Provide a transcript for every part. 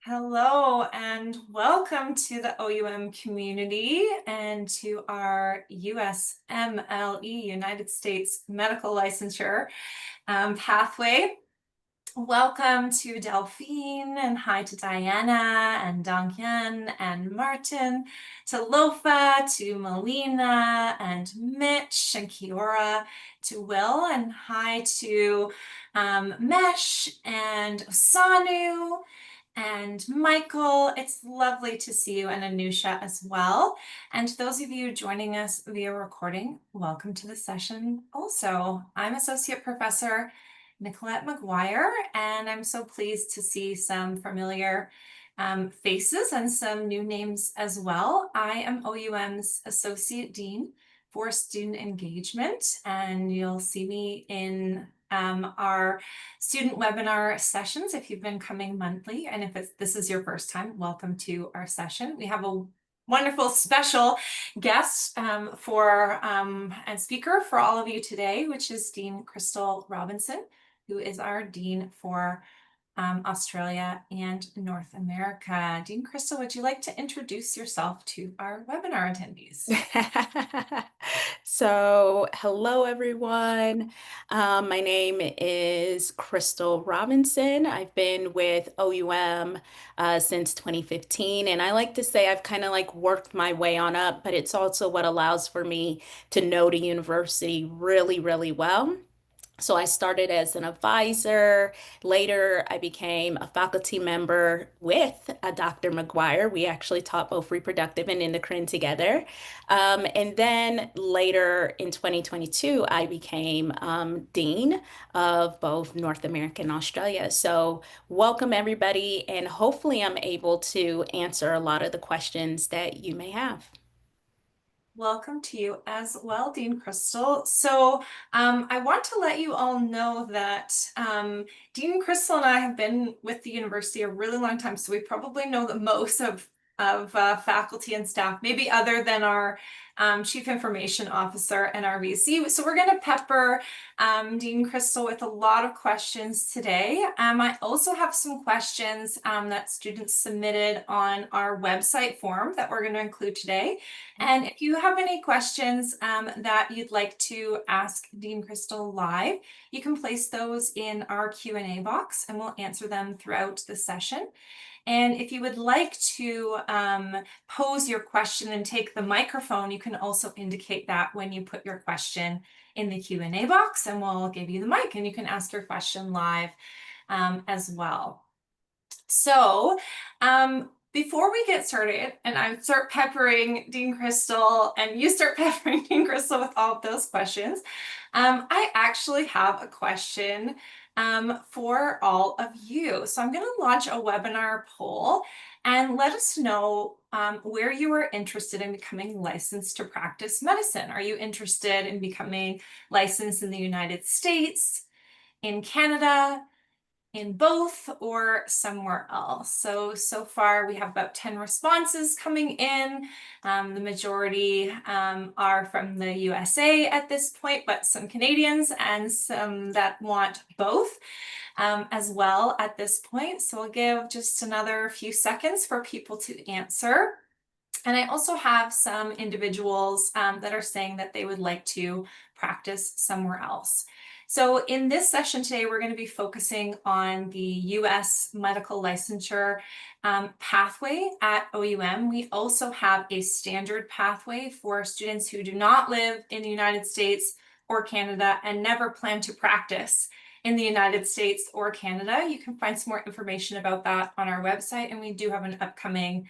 Hello and welcome to the OUM community and to our USMLE, United States Medical Licensure pathway. Welcome to Delphine and hi to Diana and Donghyun and Martin, to Lofa, to Melina and Mitch and Kiora, to Will and hi to Mesh and Osanu and Michael. It's lovely to see you, and Anusha as well. And to those of you joining us via recording, welcome to the session also. I'm Associate Professor Nicolette McGuire, and I'm so pleased to see some familiar faces and some new names as well. I am OUM's Associate Dean for Student Engagement, and you'll see me in our student webinar sessions if you've been coming monthly. And if this is your first time, welcome to our session. We have a wonderful special guest and speaker for all of you today, which is Dean Crystal Robinson, who is our Dean for Australia and North America. Dean Crystal, would you like to introduce yourself to our webinar attendees? So, hello everyone. My name is Crystal Robinson. I've been with OUM since 2015, and I like to say I've kind of like worked my way on up, but it's also what allows for me to know the university really, really well. So I started as an advisor. Later, I became a faculty member with Dr. McGuire. We actually taught both reproductive and endocrine together. And then later in 2022, I became dean of both North America and Australia. So welcome everybody, and hopefully I'm able to answer a lot of the questions that you may have. Welcome to you as well, Dean Crystal. So I want to let you all know that Dean Crystal and I have been with the university a really long time, so we probably know the most of faculty and staff, maybe other than our Chief Information Officer and our VC. So we're going to pepper Dean Crystal with a lot of questions today. I also have some questions that students submitted on our website form that we're going to include today. And if you have any questions that you'd like to ask Dean Crystal live, you can place those in our Q&A box and we'll answer them throughout the session. And if you would like to pose your question and take the microphone, you can also indicate that when you put your question in the Q&A box, and we'll give you the mic and you can ask your question live as well. So before we get started, and I start peppering Dean Crystal, and you start peppering Dean Crystal with all of those questions, I actually have a question for all of you. So I'm going to launch a webinar poll and let us know where you are interested in becoming licensed to practice medicine. Are you interested in becoming licensed in the United States, in Canada, in both, or somewhere else? So far we have about 10 responses coming in. The majority are from the USA at this point, but some Canadians and some that want both as well at this point. So I'll give just another few seconds for people to answer. And I also have some individuals that are saying that they would like to practice somewhere else. So in this session today, we're going to be focusing on the US medical licensure pathway at OUM. We also have a standard pathway for students who do not live in the United States or Canada and never plan to practice in the United States or Canada. You can find some more information about that on our website, and we do have an upcoming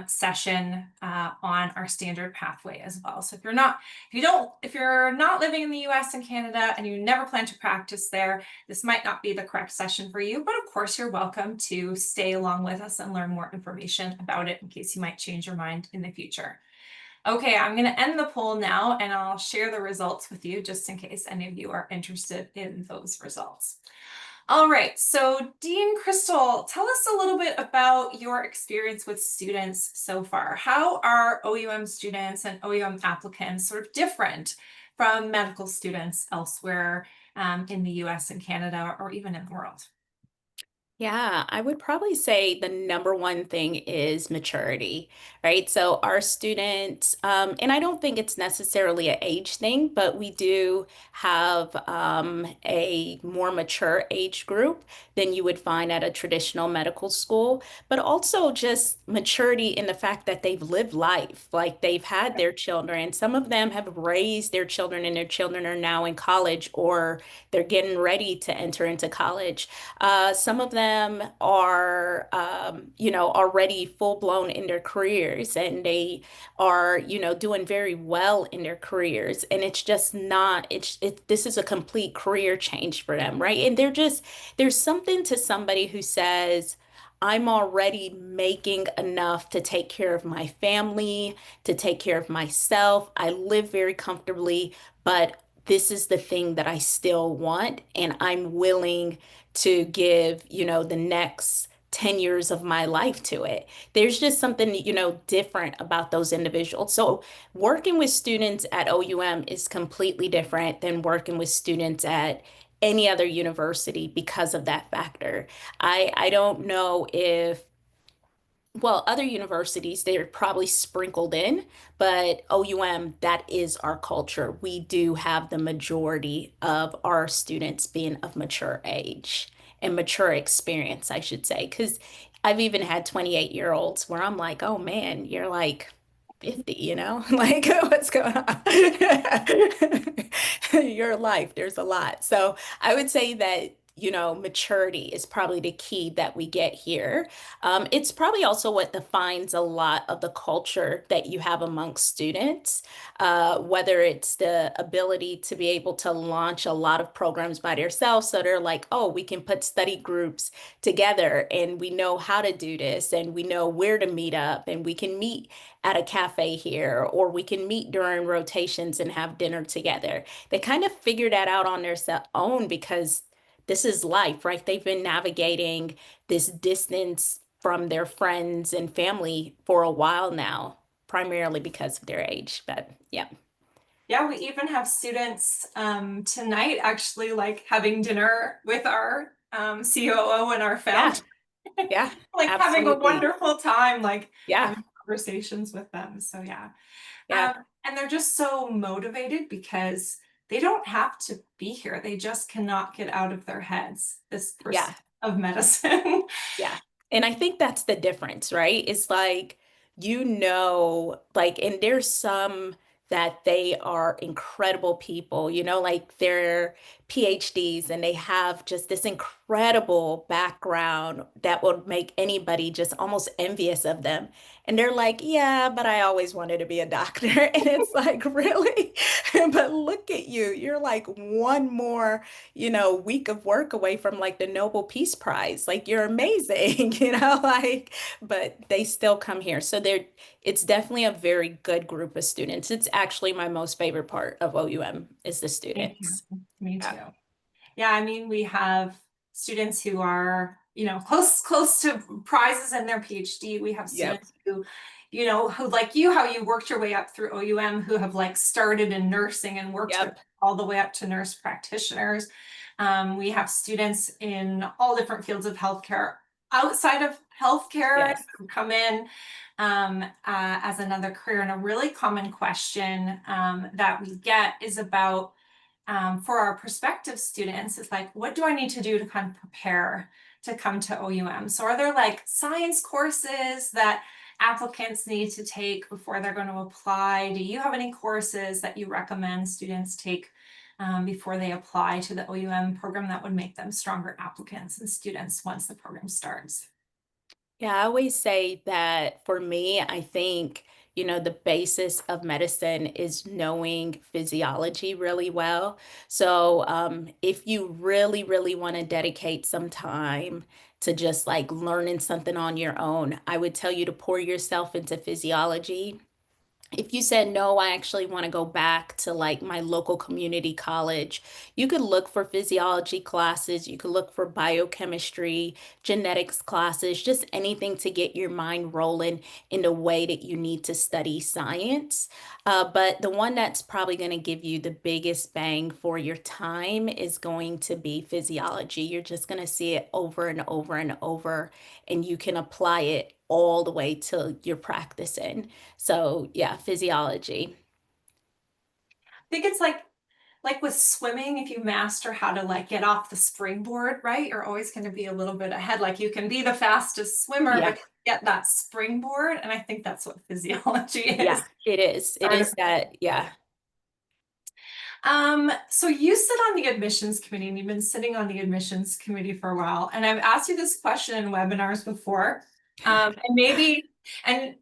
session on our standard pathway as well. So if you're not living in the US and Canada and you never plan to practice there, this might not be the correct session for you, but of course you're welcome to stay along with us and learn more information about it in case you might change your mind in the future. Okay, I'm going to end the poll now and I'll share the results with you just in case any of you are interested in those results. All right, so Dean Crystal, tell us a little bit about your experience with students so far. How are OUM students and OUM applicants sort of different from medical students elsewhere in the US and Canada, or even in the world? Yeah, I would probably say the number one thing is maturity, right? So our students, and I don't think it's necessarily an age thing, but we do have a more mature age group than you would find at a traditional medical school, but also just maturity in the fact that they've lived life, like they've had their children. Some of them have raised their children, and their children are now in college or they're getting ready to enter into college. Some of them are, already full blown in their careers and they are, doing very well in their careers. And it's just not, this is a complete career change for them, right? And there's something to somebody who says, I'm already making enough to take care of my family, to take care of myself. I live very comfortably, but this is the thing that I still want, and I'm willing to give, the next 10 years of my life to it. There's just something, different about those individuals. So working with students at OUM is completely different than working with students at any other university because of that factor. I don't know if other universities, they're probably sprinkled in, but OUM, that is our culture. We do have the majority of our students being of mature age and mature experience, I should say. Because I've even had 28-year-olds where I'm like, oh man, you're like 50, Like, what's going on? Your life, there's a lot. So I would say that, maturity is probably the key that we get here. It's probably also what defines a lot of the culture that you have amongst students, whether it's the ability to be able to launch a lot of programs by themselves. So they're like, oh, we can put study groups together and we know how to do this and we know where to meet up and we can meet at a cafe here or we can meet during rotations and have dinner together. They kind of figure that out on their own because this is life, right? They've been navigating this distance from their friends and family for a while now, primarily because of their age. But yeah, Yeah, we even have students tonight actually like having dinner with our COO and our founder, yeah, yeah, like having a absolutely. wonderful time, like Yeah, having conversations with them. So yeah. yeah, And they're just so motivated because they don't have to be here. They just cannot get out of their heads this pursuit yeah. of medicine. Yeah. And I think that's the difference, right? It's like, like, and there's some that they are incredible people, like they're PhDs and they have just this incredible background that would make anybody just almost envious of them. And they're like, yeah, but I always wanted to be a doctor. And it's like, really? But look at you. You're like one more week of work away from like the Nobel Peace Prize. Like you're amazing, like, but they still come here. So it's definitely a very good group of students. It's actually my most favorite part of OUM is the Me too. students. Me Yeah. too. Yeah, I mean, we have students who are, close to prizes in their PhD. We have Yep. students who, who like you, how you worked your way up through OUM, who have like started in nursing and worked their Yep. all the way up to nurse practitioners. We have students in all different fields of healthcare outside of healthcare Yes. who come in as another career. And a really common question that we get is about for our prospective students, it's like, what do I need to do to kind of prepare to come to OUM? So are there like science courses that applicants need to take before they're going to apply? Do you have any courses that you recommend students take before they apply to the OUM program that would make them stronger applicants and students once the program starts? Yeah, I always say that for me, I think, the basis of medicine is knowing physiology really well. So, if you really, really want to dedicate some time to just like learning something on your own, I would tell you to pour yourself into physiology if you said no, I actually want to go back to like my local community college, you could look for physiology classes, you could look for biochemistry, genetics classes, just anything to get your mind rolling in the way that you need to study science. But the one that's probably going to give you the biggest bang for your time is going to be physiology. You're just going to see it over and over and over, and you can apply it all the way till you're practicing. So yeah, physiology. I think it's like with swimming, if you master how to like get off the springboard, right? You're always going to be a little bit ahead. Like you can be the fastest swimmer, Yeah, but get that springboard. And I think that's what physiology yeah, is. it is. It Start is of that. Yeah. So you sit on the admissions committee and you've been sitting on the admissions committee for a while. And I've asked you this question in webinars before. And maybe, and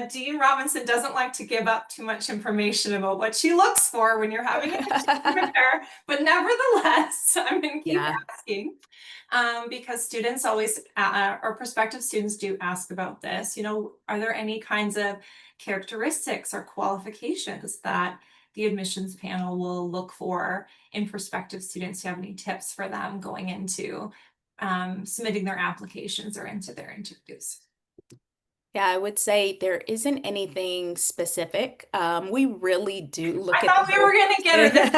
Dean Robinson doesn't like to give up too much information about what she looks for when you're having an interview with her, but nevertheless, I'm going to keep Yeah. asking because students always, or prospective students do ask about this. You know, are there any kinds of characteristics or qualifications that the admissions panel will look for in prospective students? Do you have any tips for them going into submitting their applications or into their interviews? Yeah, I would say there isn't anything specific. We really do look I at the thought we were whole going to get her this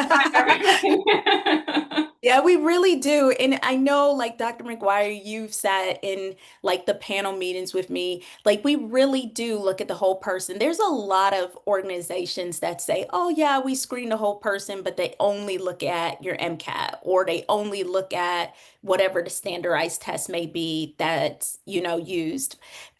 time. Yeah, we really do. And I know, like Dr. McGuire, you've sat in like the panel meetings with me. Like, we really do look at the whole person. There's a lot of organizations that say, oh, yeah, we screen the whole person, but they only look at your MCAT or they only look at whatever the standardized test may be that's, used.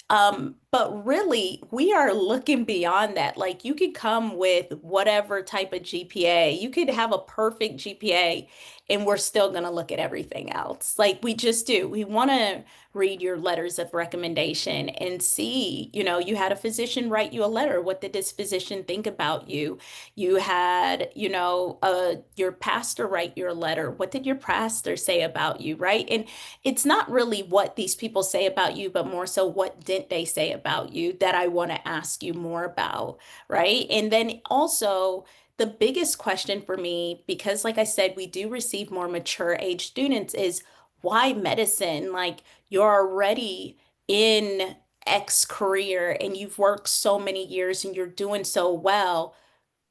But really, we are looking beyond that. Like, you could come with whatever type of GPA, you could have a perfect GPA, and we're still going to look at everything else. Like, we just do. We want to read your letters of recommendation and see, you had a physician write you a letter. What did this physician think about you? You had, your pastor write your letter. What did your pastor say about you, right? And it's not really what these people say about you, but more so what didn't they say about you that I want to ask you more about, right? And then also, the biggest question for me, because like I said, we do receive more mature age students, is why medicine? Like, you're already in X career and you've worked so many years and you're doing so well.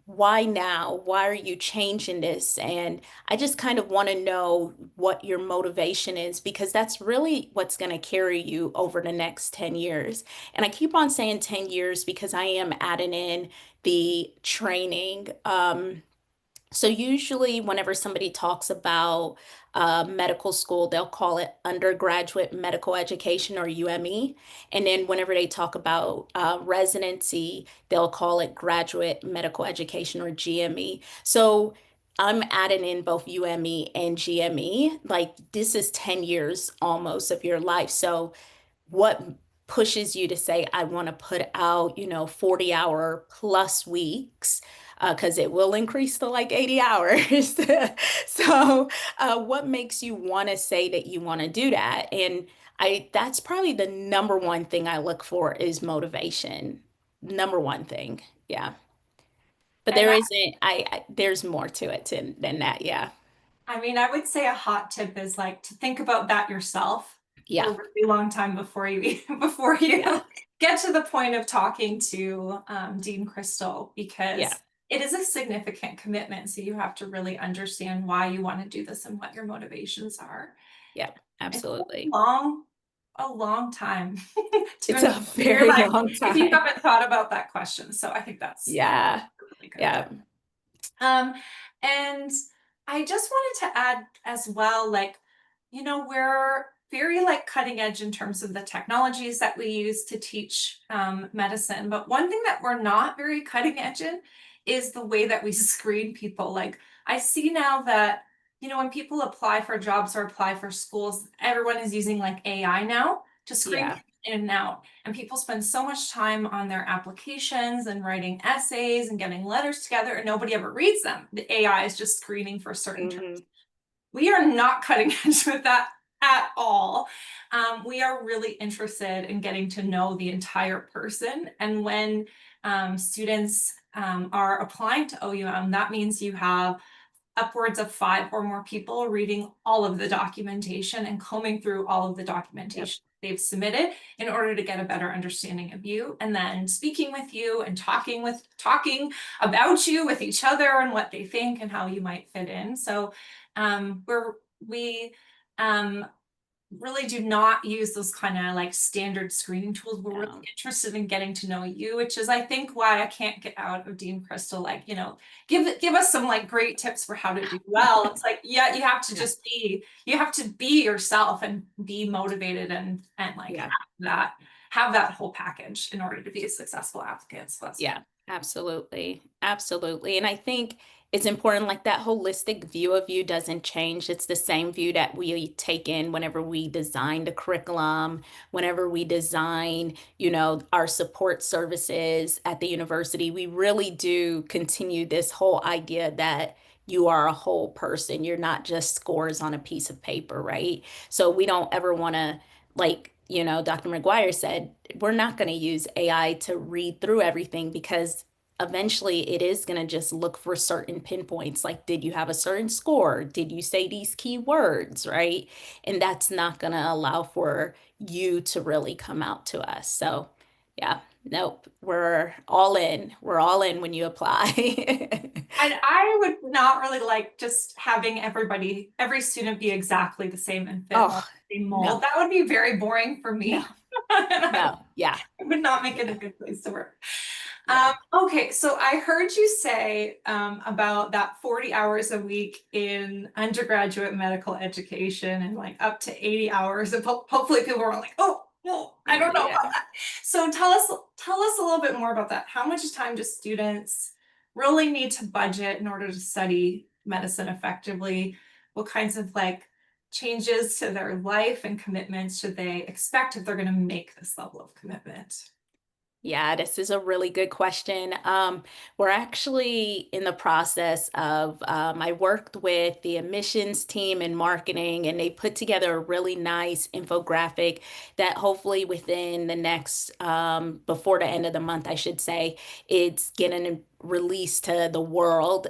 Why now? Why are you changing this? And I just kind of want to know what your motivation is because that's really what's going to carry you over the next 10 years. And I keep on saying 10 years because I am adding in the training. So usually whenever somebody talks about medical school, they'll call it undergraduate medical education or UME. And then whenever they talk about residency, they'll call it graduate medical education or GME. So I'm adding in both UME and GME. Like, this is 10 years almost of your life. So what pushes you to say, I want to put out, 40-hour plus weeks, because it will increase to like 80 hours. So, what makes you want to say that you want to do that? And that's probably the number one thing I look for is motivation. Number one thing. Yeah. But And there isn't, there's more to it than that. Yeah. I mean, I would say a hot tip is like to think about that yourself for Yeah. a really long time before you before Yeah. you get to the point of talking to Dean Crystal, Yeah. because it is a significant commitment. So you have to really understand why you want to do this and what your motivations are. Yeah. It's Absolutely. a long time to It's invest a in your very life long if you time. haven't thought about that question. So I think that's Yeah. a really good Yeah. tip. Um, and I just wanted to add as well, like, you know, we're very like cutting edge in terms of the technologies that we use to teach medicine. But one thing that we're not very cutting edge in is the way that we screen people. Like, I see now that, you know, when people apply for jobs or apply for schools, everyone is using like AI now to screen Yeah. people in and out. And people spend so much time on their applications and writing essays and getting letters together, and nobody ever reads them. The AI is just screening for certain terms. Hmm. We are not cutting edge with that at all. We are really interested in getting to know the entire person. And when students are applying to OUM, that means you have upwards of 5 or more people reading all of the documentation and combing through all of the Yep. documentation they've submitted in order to get a better understanding of you, and then speaking with you and talking about you with each other and what they think and how you might fit in. So we um, really do not use those kind of like standard screening tools. We're really No. interested in getting to know you, which is I think why I can't get out of Dean Crystal, like, give us some like great tips for how to do well. It's like, yeah, you have to Yeah. just you have to be yourself and be motivated and like Yeah. have that whole package in order to be a successful applicant. So that's Yeah, absolutely. Absolutely. And I think it's important, like that holistic view of you doesn't change. It's the same view that we take in whenever we design the curriculum, whenever we design, our support services at the university. We really do continue this whole idea that you are a whole person. You're not just scores on a piece of paper, right? So we don't ever want to, like, Dr. McGuire said, we're not going to use AI to read through everything because eventually it is going to just look for certain pinpoints. Like, did you have a certain score? Did you say these key words, right? And that's not going to allow for you to really come out to us. So, yeah, nope, we're all in. We're all in when you apply. And I would not really like just having every student be exactly the same and fit all Oh, the same mold. no, That would be very boring for no, me. And no. Yeah, it would not make it a yeah, good place to work. yeah, Okay, so I heard you say about that 40 hours a week in undergraduate medical education and like up to 80 hours. And hopefully people were like, oh, no, I don't know about yeah. that. So tell us a little bit more about that. How much time do students really need to budget in order to study medicine effectively? What kinds of like changes to their life and commitments should they expect if they're going to make this level of commitment? Yeah, this is a really good question. We're actually in the process of, I worked with the admissions team in marketing, and they put together a really nice infographic that hopefully within the next, before the end of the month, I should say, it's getting released to the world.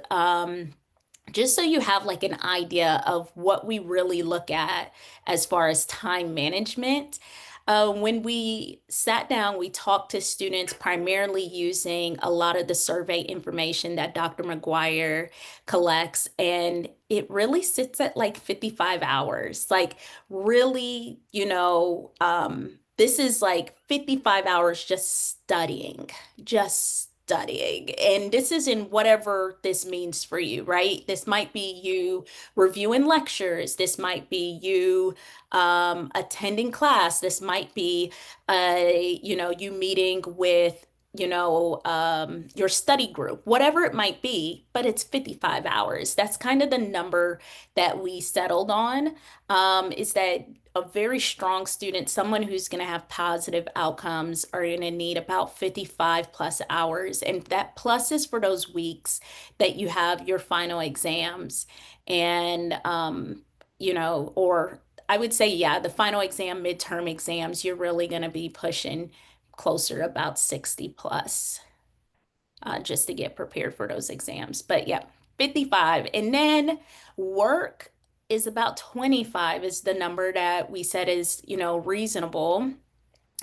Just so you have like an idea of what we really look at as far as time management. When we sat down, we talked to students primarily using a lot of the survey information that Dr. McGuire collects, and it really sits at like 55 hours. Like, really, this is like 55 hours just studying. And this is in whatever this means for you, right? This might be you reviewing lectures. This might be you attending class. This might be, you meeting with, your study group, whatever it might be, but it's 55 hours. That's kind of the number that we settled on, is that a very strong student, someone who's going to have positive outcomes, are going to need about 55 plus hours. And that plus is for those weeks that you have your final exams. And, or I would say, yeah, the final exam, midterm exams, you're really going to be pushing closer to about 60 plus, just to get prepared for those exams. But yeah, 55. And then work is about 25 is the number that we said is, reasonable.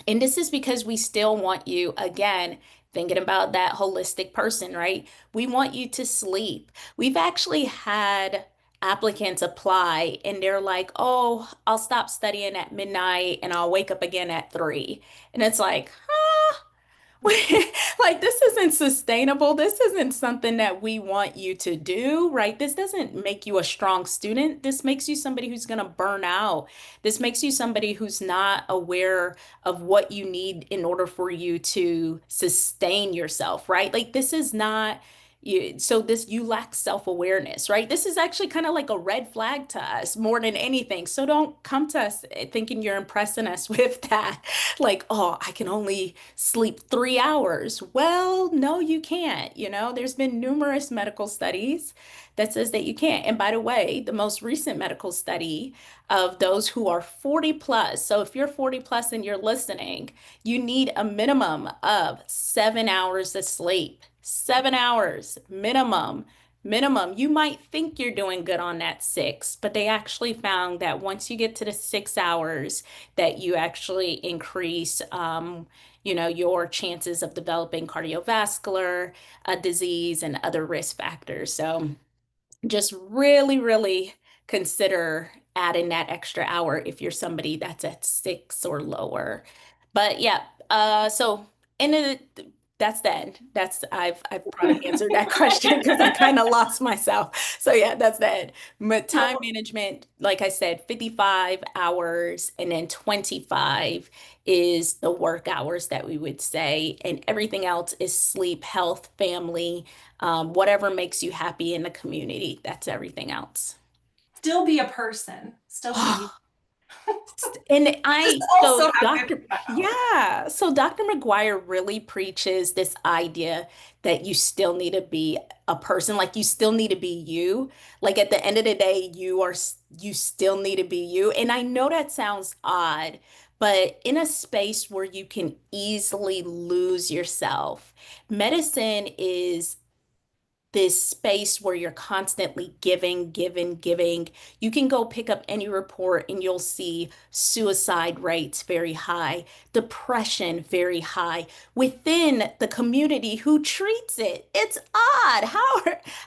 And this is because we still want you, again, thinking about that holistic person, right? We want you to sleep. We've actually had applicants apply and they're like, oh, I'll stop studying at midnight and I'll wake up again at 3. And it's like, like, this isn't sustainable. This isn't something that we want you to do, right? This doesn't make you a strong student. This makes you somebody who's going to burn out. This makes you somebody who's not aware of what you need in order for you to sustain yourself, right? Like, this is not You lack self-awareness, right? This is actually kind of like a red flag to us more than anything. So don't come to us thinking you're impressing us with that. Like, oh, I can only sleep 3 hours. Well, no, you can't. There's been numerous medical studies that says that you can't. And by the way, the most recent medical study of those who are 40 plus. So if you're 40 plus and you're listening, you need a minimum of 7 hours of sleep. 7 hours minimum. Minimum. You might think you're doing good on that six, but they actually found that once you get to the 6 hours, that you actually increase, your chances of developing cardiovascular disease and other risk factors. So just really, really consider adding that extra hour if you're somebody that's at six or lower. But yeah, so in the that's that. I've probably answered that question because I kind of lost myself. So yeah, that's that. But time So management, like I said, 55 hours and then 25 is the work hours that we would say, and everything else is sleep, health, family, whatever makes you happy in the community. That's everything else. still be a person, still be you. And Just I, also so have Dr. 55 hours. Yeah, so Dr. McGuire really preaches this idea that you still need to be a person, like you still need to be you. Like at the end of the day, you still need to be you. And I know that sounds odd, but in a space where you can easily lose yourself, medicine is this space where you're constantly giving, giving, giving. You can go pick up any report and you'll see suicide rates very high, depression very high within the community who treats it. It's odd.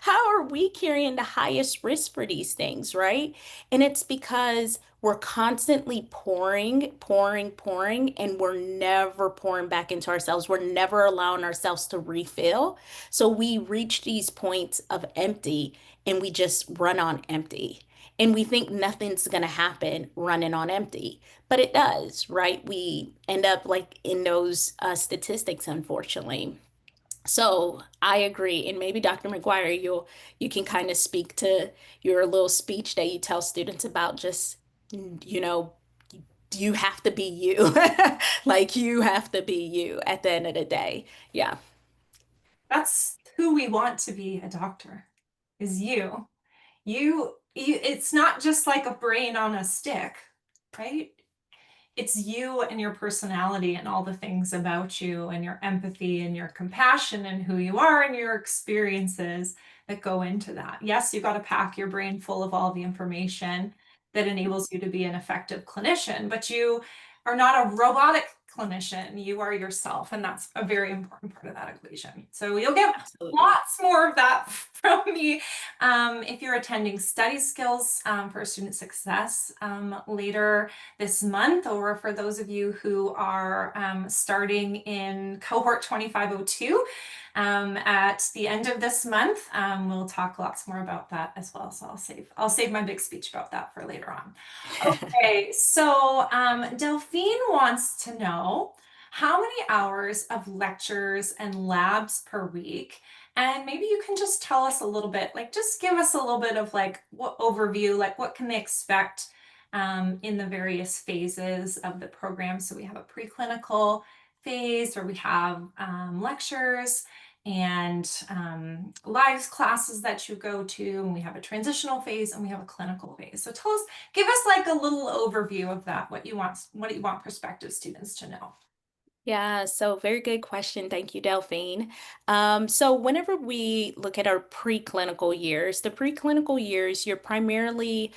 How are we carrying the highest risk for these things, right? And it's because we're constantly pouring, pouring, pouring, and we're never pouring back into ourselves. We're never allowing ourselves to refill. So we reach these points of empty and we just run on empty. And we think nothing's going to happen running on empty, but it does, right? We end up like in those statistics, unfortunately. So I agree. And maybe Dr. McGuire, you can kind of speak to your little speech that you tell students about just, you know, you have to be you. Like you have to be you at the end of the day. Yeah. That's who we want to be a doctor, is you. You, it's not just like a brain on a stick, right? It's you and your personality and all the things about you and your empathy and your compassion and who you are and your experiences that go into that. Yes, you've got to pack your brain full of all the information that enables you to be an effective clinician, but you are not a robotic clinician. You are yourself, and that's a very important part of that equation. So you'll get Absolutely. lots more of that from me if you're attending study skills for student success later this month, or for those of you who are starting in cohort 2502 at the end of this month. We'll talk lots more about that as well. So I'll save my big speech about that for later on. Okay, so Delphine wants to know how many hours of lectures and labs per week, and maybe you can just tell us a little bit, like just give us a little bit of like what overview, like what can they expect in the various phases of the program. So we have a preclinical phase where we have lectures and live classes that you go to, and we have a transitional phase and we have a clinical phase. So give us like a little overview of that, what you want prospective students to know. Yeah, so very good question. Thank you, Delphine. So whenever we look at our preclinical years, the preclinical years, you're primarily,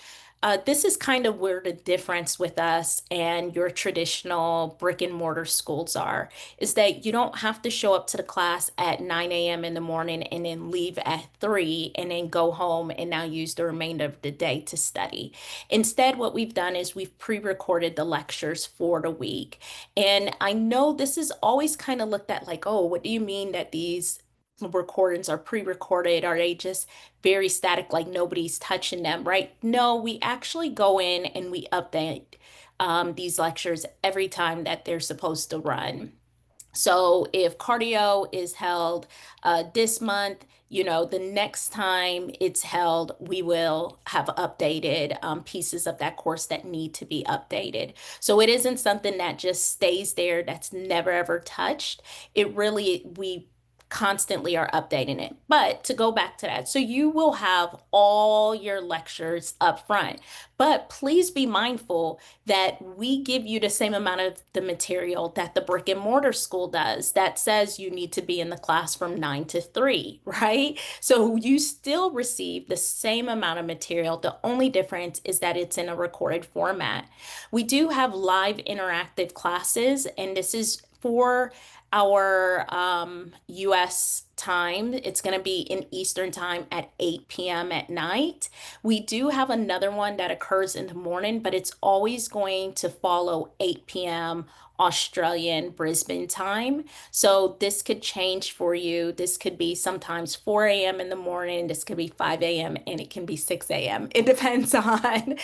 this is kind of where the difference with us and your traditional brick and mortar schools are, is that you don't have to show up to the class at 9 a.m. in the morning and then leave at 3 and then go home and now use the remainder of the day to study. Instead, what we've done is we've pre-recorded the lectures for the week. And I know this is always kind of looked at like, oh, what do you mean that these recordings are pre-recorded? Are they just very static, like nobody's touching them, right? No, we actually go in and we update these lectures every time that they're supposed to run. So if cardio is held this month, the next time it's held, we will have updated pieces of that course that need to be updated. So it isn't something that just stays there, that's never ever touched. We constantly are updating it. But to go back to that, so you will have all your lectures up front, but please be mindful that we give you the same amount of the material that the brick and mortar school does that says you need to be in the class from 9 to 3, right? So you still receive the same amount of material. The only difference is that it's in a recorded format. We do have live interactive classes, and this is for our US time. It's going to be in Eastern time at 8 p.m. at night. We do have another one that occurs in the morning, but it's always going to follow 8 p.m. Australian Brisbane time. So this could change for you. This could be sometimes 4 a.m. in the morning. This could be 5 a.m. and it can be 6 a.m. It depends on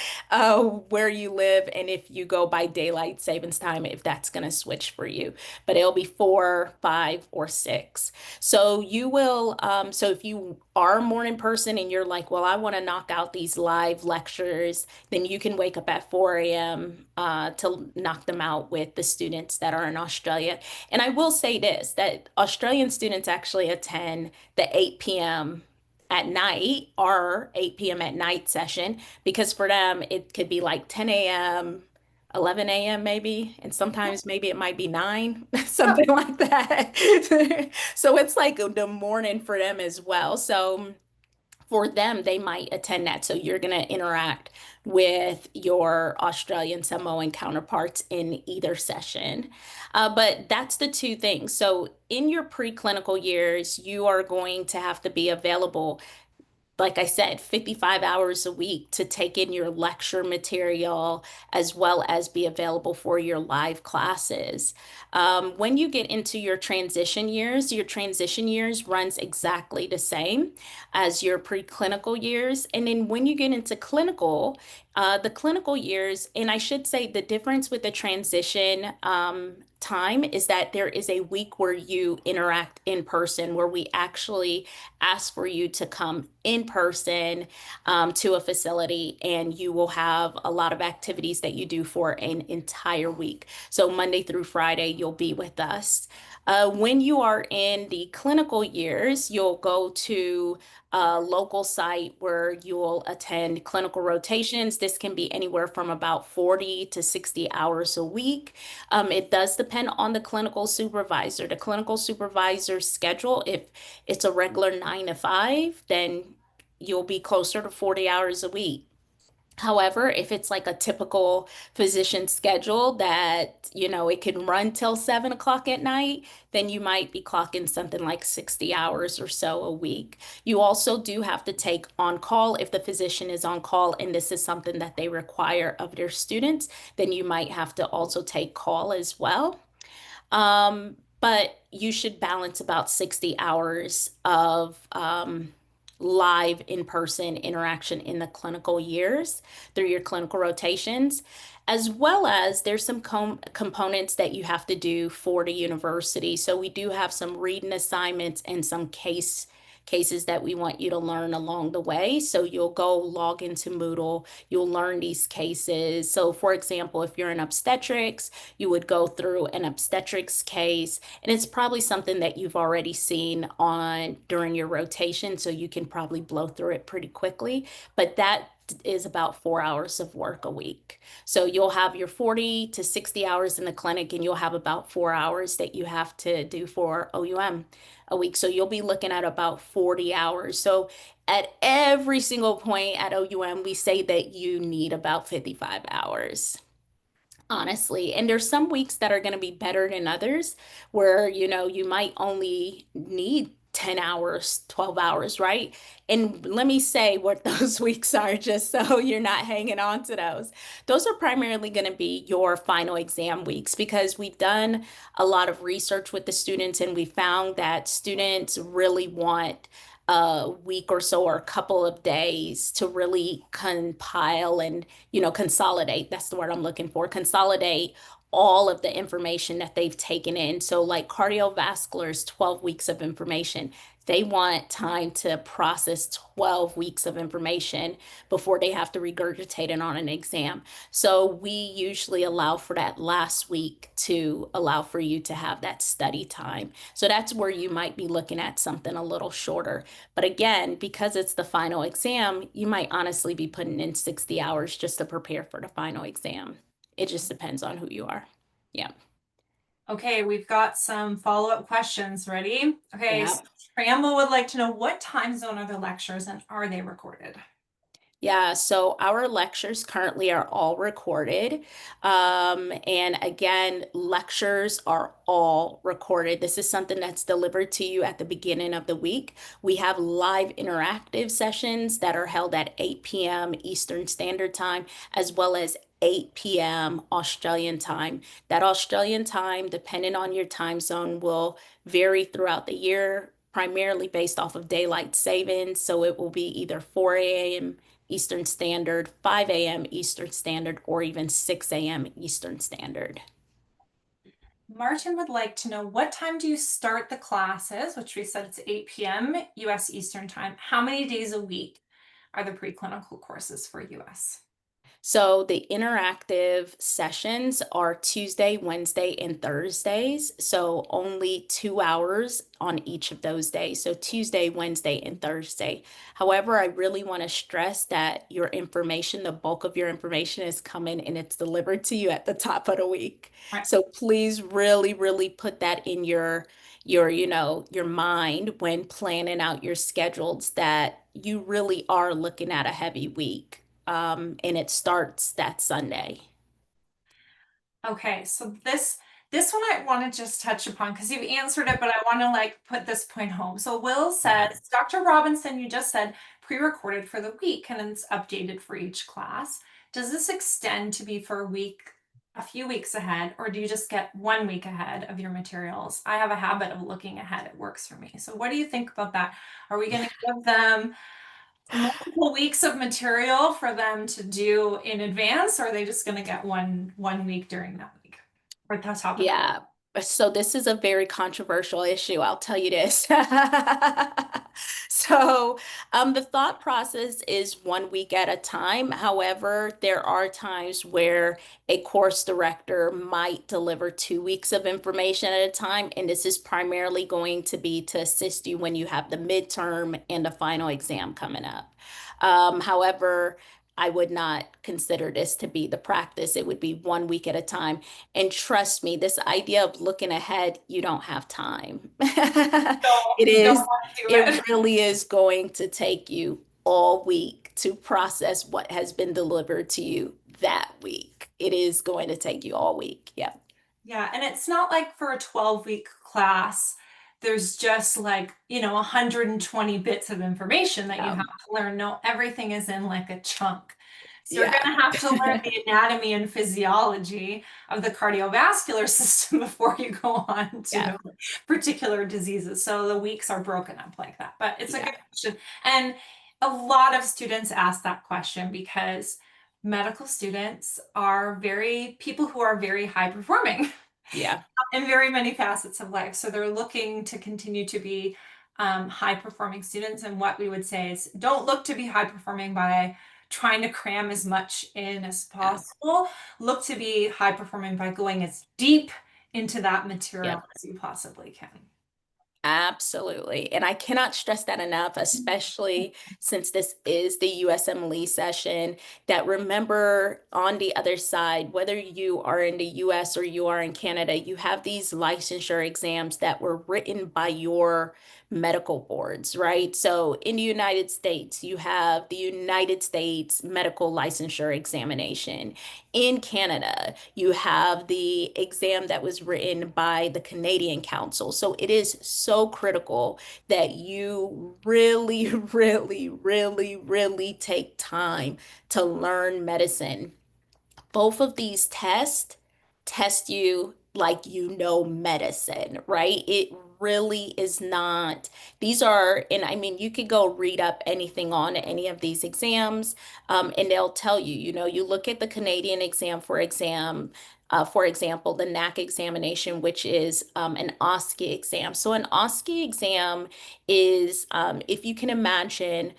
where you live and if you go by daylight savings time, if that's going to switch for you. But it'll be 4, 5, or 6. So if you are a morning person and you're like, well, I want to knock out these live lectures, then you can wake up at 4 a.m. To knock them out with the students that are in Australia. And I will say this, that Australian students actually attend the 8 p.m. at night or 8 p.m. at night session because for them, it could be like 10 a.m. 11 a.m. maybe, and sometimes maybe it might be 9, something like that. So it's like the morning for them as well. So for them, they might attend that. So you're going to interact with your Australian Samoan counterparts in either session. But that's the two things. So in your preclinical years, you are going to have to be available, like I said, 55 hours a week to take in your lecture material as well as be available for your live classes. When you get into your transition years runs exactly the same as your preclinical years. And then when you get into the clinical years, and I should say the difference with the transition time is that there is a week where you interact in person, where we actually ask for you to come in person to a facility, and you will have a lot of activities that you do for an entire week. So Monday through Friday, you'll be with us. When you are in the clinical years, you'll go to a local site where you'll attend clinical rotations. This can be anywhere from about 40 to 60 hours a week. It does depend on the clinical supervisor. The clinical supervisor's schedule, if it's a regular 9 to 5, then you'll be closer to 40 hours a week. However, if it's like a typical physician schedule that, it can run till 7 o'clock at night, then you might be clocking something like 60 hours or so a week. You also do have to take on call if the physician is on call, and this is something that they require of their students, then you might have to also take call as well. But you should balance about 60 hours of live in-person interaction in the clinical years through your clinical rotations, as well as there's some components that you have to do for the university. So we do have some reading assignments and some cases that we want you to learn along the way. So you'll go log into Moodle, you'll learn these cases. So for example, if you're in obstetrics, you would go through an obstetrics case, and it's probably something that you've already seen on during your rotation, so you can probably blow through it pretty quickly. But that is about 4 hours of work a week. So you'll have your 40 to 60 hours in the clinic, and you'll have about 4 hours that you have to do for OUM a week. So you'll be looking at about 40 hours. So at every single point at OUM, we say that you need about 55 hours, honestly. And there's some weeks that are going to be better than others where, you might only need 10 hours, 12 hours, right? And let me say what those weeks are just so you're not hanging on to those. Those are primarily going to be your final exam weeks because we've done a lot of research with the students and we found that students really want a week or so or a couple of days to really compile and, consolidate. That's the word I'm looking for. Consolidate all of the information that they've taken in. So, like cardiovascular is 12 weeks of information. They want time to process 12 weeks of information before they have to regurgitate it on an exam. So we usually allow for that last week to allow for you to have that study time. So that's where you might be looking at something a little shorter. But again, because it's the final exam, you might honestly be putting in 60 hours just to prepare for the final exam. It just depends on who you are. Yeah. Okay, we've got some follow-up questions. Ready? Okay, so Yeah. Preamble would like to know what time zone are the lectures and are they recorded? Yeah, so our lectures currently are all recorded. And again, lectures are all recorded. This is something that's delivered to you at the beginning of the week. We have live interactive sessions that are held at 8 p.m. Eastern Standard Time, as well as 8 p.m. Australian time. That Australian time, depending on your time zone, will vary throughout the year, primarily based off of daylight savings. So it will be either 4 a.m. Eastern Standard, 5 a.m. Eastern Standard, or even 6 a.m. Eastern Standard. Martin would like to know what time do you start the classes, which we said it's 8 p.m. US Eastern Time. How many days a week are the preclinical courses for US? So the interactive sessions are Tuesday, Wednesday, and Thursdays. So only 2 hours on each of those days. So Tuesday, Wednesday, and Thursday. However, I really want to stress that your information, the bulk of your information is coming and it's delivered to you at the top of the week. Right. So please really, really put that in your mind when planning out your schedules that you really are looking at a heavy week. And it starts that Sunday. Okay, so this one I want to just touch upon because you've answered it, but I want to like put this point home. So Will Yeah, says, Dr. Robinson, you just said pre-recorded for the week and it's updated for each class. Does this extend to be for a week, a few weeks ahead, or do you just get 1 week ahead of your materials? I have a habit of looking ahead. It works for me. So what do you think about that? Are we going to give them multiple weeks of material for them to do in advance, or are they just going to get one week during that week? Or that's top of the yeah. So this is a very controversial issue, I'll tell you this. So, the thought process is 1 week at a time. However, there are times where a course director might deliver 2 weeks of information at a time, and this is primarily going to be to assist you when you have the midterm and the final exam coming up. However, I would not consider this to be the practice. It would be 1 week at a time. And trust me, this idea of looking ahead, you don't have time. It you don't is, want to do it it. really is going to take you all week to process what has been delivered to you that week. It is going to take you all week. Yeah. Yeah, and it's not like for a 12-week class, there's just like, 120 bits of information that you have Um, to learn. No, everything is in like a chunk. So you're yeah. going to have to learn the anatomy and physiology of the cardiovascular system before you go on Yeah. to particular diseases. So the weeks are broken up like that. But it's a Yeah. good question. And a lot of students ask that question because medical students are people who are very high performing Yeah. in very many facets of life. So they're looking to continue to be high performing students. And what we would say is don't look to be high performing by trying to cram as much in as Yeah. possible. Look to be high performing by going as deep into that Yeah. material as you possibly can. Absolutely. And I cannot stress that enough, especially since this is the USMLE session, that remember on the other side, whether you are in the US or you are in Canada, you have these licensure exams that were written by your medical boards, right? So in the United States, you have the United States Medical Licensure Examination. In Canada, you have the exam that was written by the Canadian Council. So it is so critical that you really, really, really, really take time to learn medicine. Both of these tests test you like you know medicine, right? It really is not, these are, and I mean, you could go read up anything on any of these exams, and they'll tell you, you look at the Canadian exam for example, the NAC examination, which is an OSCE exam. So an OSCE exam is, if you can imagine,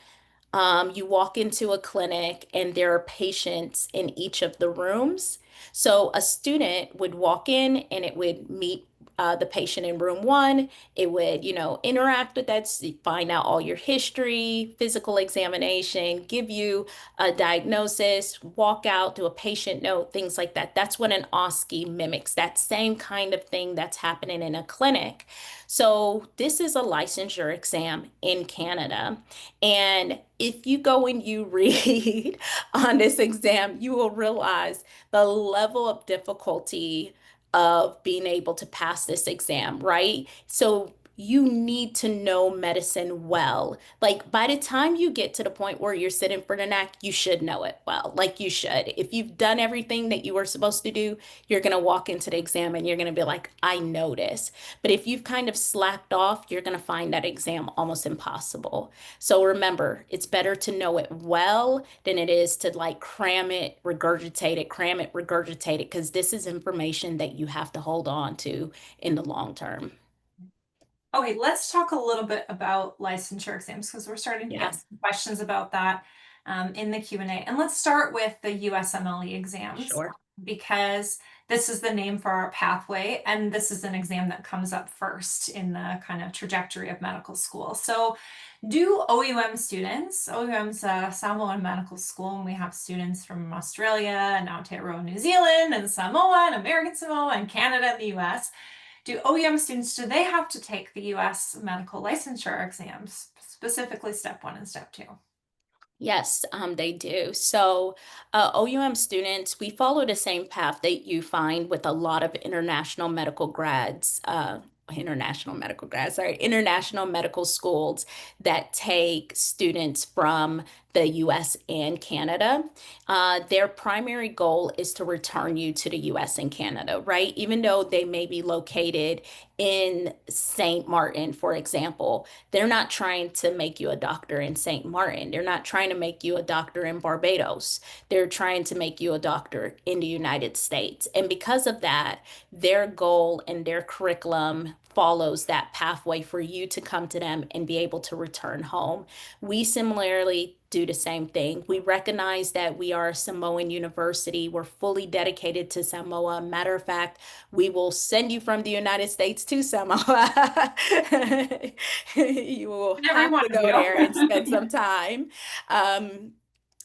you walk into a clinic and there are patients in each of the rooms. So a student would walk in and it would meet the patient in room one. It would, interact with that, find out all your history, physical examination, give you a diagnosis, walk out, do a patient note, things like that. That's what an OSCE mimics, that same kind of thing that's happening in a clinic. So this is a licensure exam in Canada. And if you go and you read on this exam, you will realize the level of difficulty of being able to pass this exam, right? So you need to know medicine well. Like by the time you get to the point where you're sitting for the NAC, you should know it well. Like you should. If you've done everything that you were supposed to do, you're going to walk into the exam and you're going to be like, I know this. But if you've kind of slacked off, you're going to find that exam almost impossible. So remember, it's better to know it well than it is to like cram it, regurgitate it, because this is information that you have to hold on to in the long term. Okay, let's talk a little bit about licensure exams because we're starting to get Yeah, some questions about that in the Q&A. And let's start with the USMLE exams sure. because this is the name for our pathway, and this is an exam that comes up first in the kind of trajectory of medical school. So do OUM students, OUM's a Samoan medical school, and we have students from Australia and Aotearoa, New Zealand, and Samoa, and American Samoa, and Canada, and the US. Do OEM students, do they have to take the US medical licensure exams, specifically step one and step two? Yes, they do. So, OUM students, we follow the same path that you find with a lot of international medical schools that take students from the US and Canada. Their primary goal is to return you to the US and Canada, right? Even though they may be located in St. Martin, for example. They're not trying to make you a doctor in St. Martin. They're not trying to make you a doctor in Barbados. They're trying to make you a doctor in the United States. And because of that, their goal and their curriculum follows that pathway for you to come to them and be able to return home. We similarly do the same thing. We recognize that we are a Samoan university. We're fully dedicated to Samoa. Matter of fact, we will send you from the United States to Samoa. You will And every have one to of go you. there and spend some time. Um,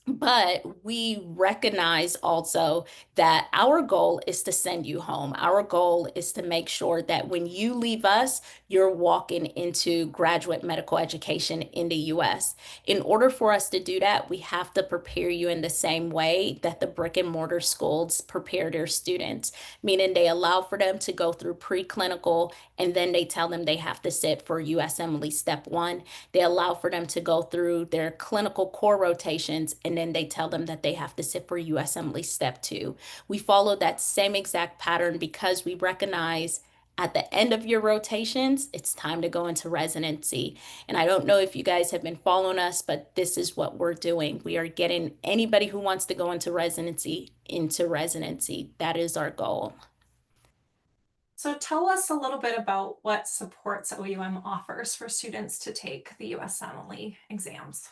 but we recognize also that our goal is to send you home. Our goal is to make sure that when you leave us, you're walking into graduate medical education in the US. In order for us to do that, we have to prepare you in the same way that the brick and mortar schools prepare their students, meaning they allow for them to go through preclinical and then they tell them they have to sit for USMLE Step 1. They allow for them to go through their clinical core rotations, and then they tell them that they have to sit for USMLE Step 2. We follow that same exact pattern because we recognize at the end of your rotations, it's time to go into residency. And I don't know if you guys have been following us, but this is what we're doing. We are getting anybody who wants to go into residency into residency. That is our goal. So tell us a little bit about what supports OUM offers for students to take the USMLE exams.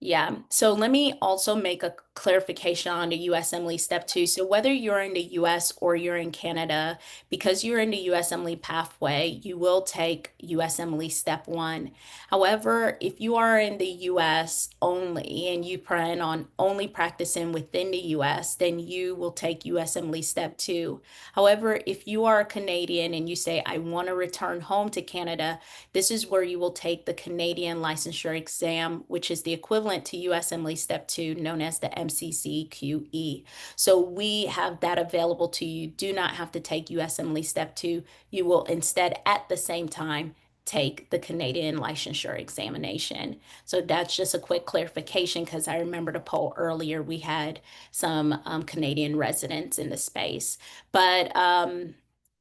Yeah. So let me also make a clarification on the USMLE Step 2. So whether you're in the US or you're in Canada, because you're in the USMLE pathway, you will take USMLE Step 1. However, if you are in the US only and you plan on only practicing within the US, then you will take USMLE Step 2. However, if you are a Canadian and you say, I want to return home to Canada, this is where you will take the Canadian licensure exam, which is the equivalent to USMLE Step 2, known as the MCCQE. So we have that available to you. You do not have to take USMLE Step 2. You will instead, at the same time, take the Canadian licensure examination. So that's just a quick clarification because I remember the poll earlier, we had some Canadian residents in the space. But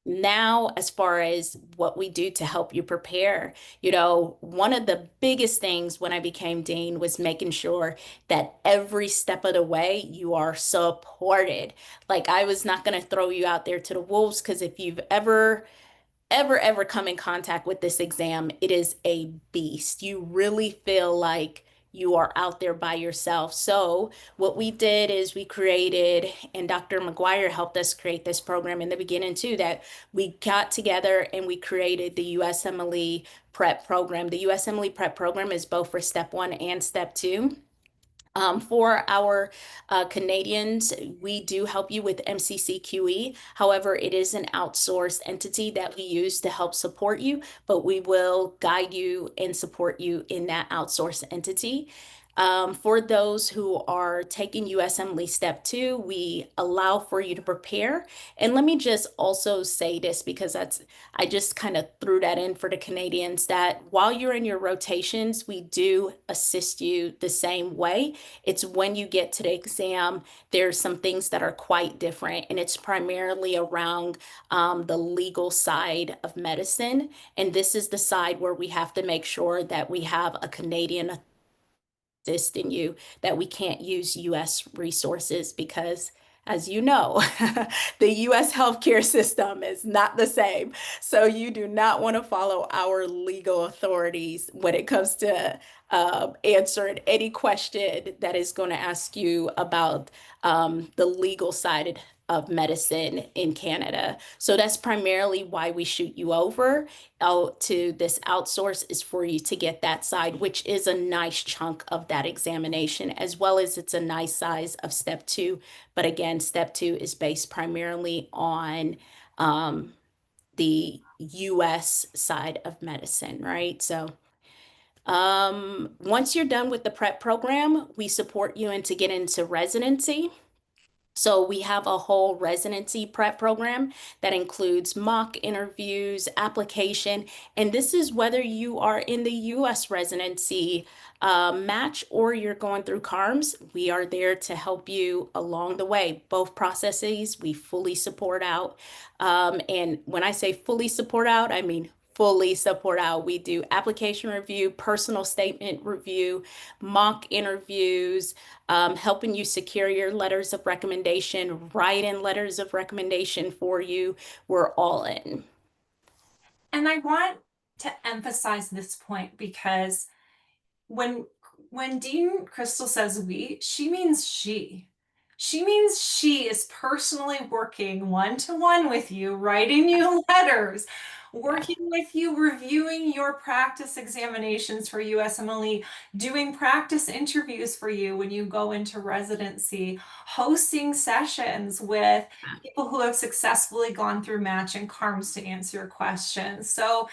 Now, as far as what we do to help you prepare, one of the biggest things when I became dean was making sure that every step of the way you are supported. Like, I was not going to throw you out there to the wolves, because if you've ever come in contact with this exam, it is a beast. You really feel like you are out there by yourself. So, what we did is we created, and Dr. McGuire helped us create this program in the beginning too, that we got together and we created the USMLE prep program. The USMLE prep program is both for step one and step two. For our Canadians, we do help you with MCCQE. However, it is an outsourced entity that we use to help support you, but we will guide you and support you in that outsourced entity. For those who are taking USMLE Step 2, we allow for you to prepare. And let me just also say this, because I just kind of threw that in for the Canadians, that while you're in your rotations, we do assist you the same way. It's when you get to the exam, there's some things that are quite different, and it's primarily around the legal side of medicine. And this is the side where we have to make sure that we have a Canadian exist in you, that we can't use US resources because, as you know, the US healthcare system is not the same. So you do not want to follow our legal authorities when it comes to answering any question that is going to ask you about the legal side of medicine in Canada. So that's primarily why we shoot you over out to this outsource, is for you to get that side, which is a nice chunk of that examination, as well as it's a nice size of step two. But again, step two is based primarily on the US side of medicine, right? So once you're done with the prep program, we support you into get into residency. So we have a whole residency prep program that includes mock interviews, application, and this is whether you are in the U.S. residency match or you're going through CARMS. We are there to help you along the way. Both processes we fully support out. And when I say fully support out, I mean fully support out. We do application review, personal statement review, mock interviews, helping you secure your letters of recommendation, write in letters of recommendation for you. We're all in. And I want to emphasize this point because when when Dean Crystal says we, she means she. She means she is personally working one to one with you, writing you letters, Yeah, working with you, reviewing your practice examinations for USMLE, doing practice interviews for you when you go into residency, hosting sessions with people who have successfully gone through match and CARMS to answer your questions. So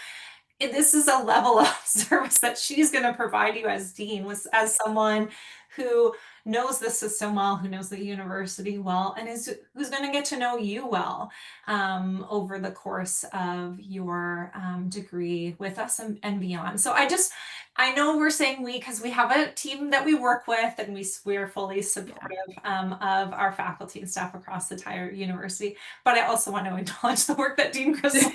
this is a level of service that she's going to provide you as dean, was as someone who knows the system well, who knows the university well, and is who's going to get to know you well over the course of your degree with us and beyond. So I know we're saying we because we have a team that we work with, and we're fully yeah. supportive of our faculty and staff across the entire university. But I also want to acknowledge the work that Dean Crystal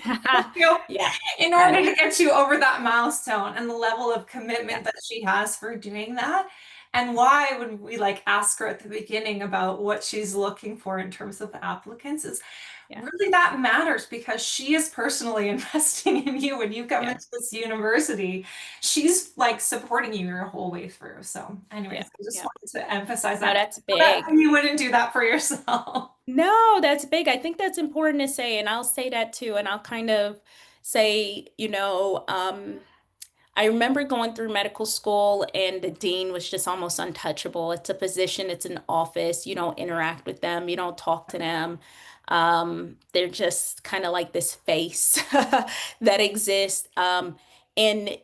Yeah. in order to get you over that milestone and the level of commitment that she has for doing that. And why would we like ask her at the beginning about what she's looking for in terms of applicants is Yeah. really that matters because she is personally investing in you when you come Yeah. into this university. She's like supporting you your whole way through. So, anyways, Yeah. I just Yeah. wanted to emphasize No, that that's so that big. you wouldn't do that for yourself. No, that's big. I think that's important to say, and I'll say that too. And I'll kind of say, I remember going through medical school and the dean was just almost untouchable. It's a position, it's an office. You don't interact with them, you don't talk to them. They're just kind of like this face that exists. And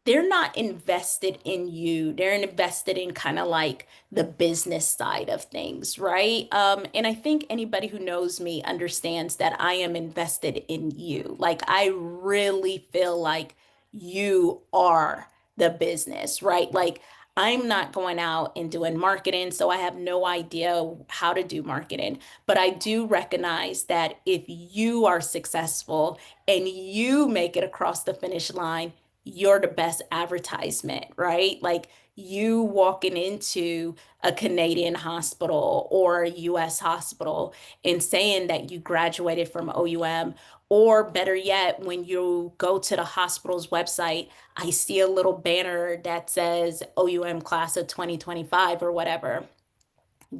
they're not invested in you. They're invested in kind of like the business side of things, right? And I think anybody who knows me understands that I am invested in you. Like, I really feel like you are the business, right? Like, I'm not going out and doing marketing, so I have no idea how to do marketing. But I do recognize that if you are successful and you make it across the finish line, you're the best advertisement, right? Like you walking into a Canadian hospital or a US hospital and saying that you graduated from OUM, or better yet, when you go to the hospital's website, I see a little banner that says OUM class of 2025 or whatever.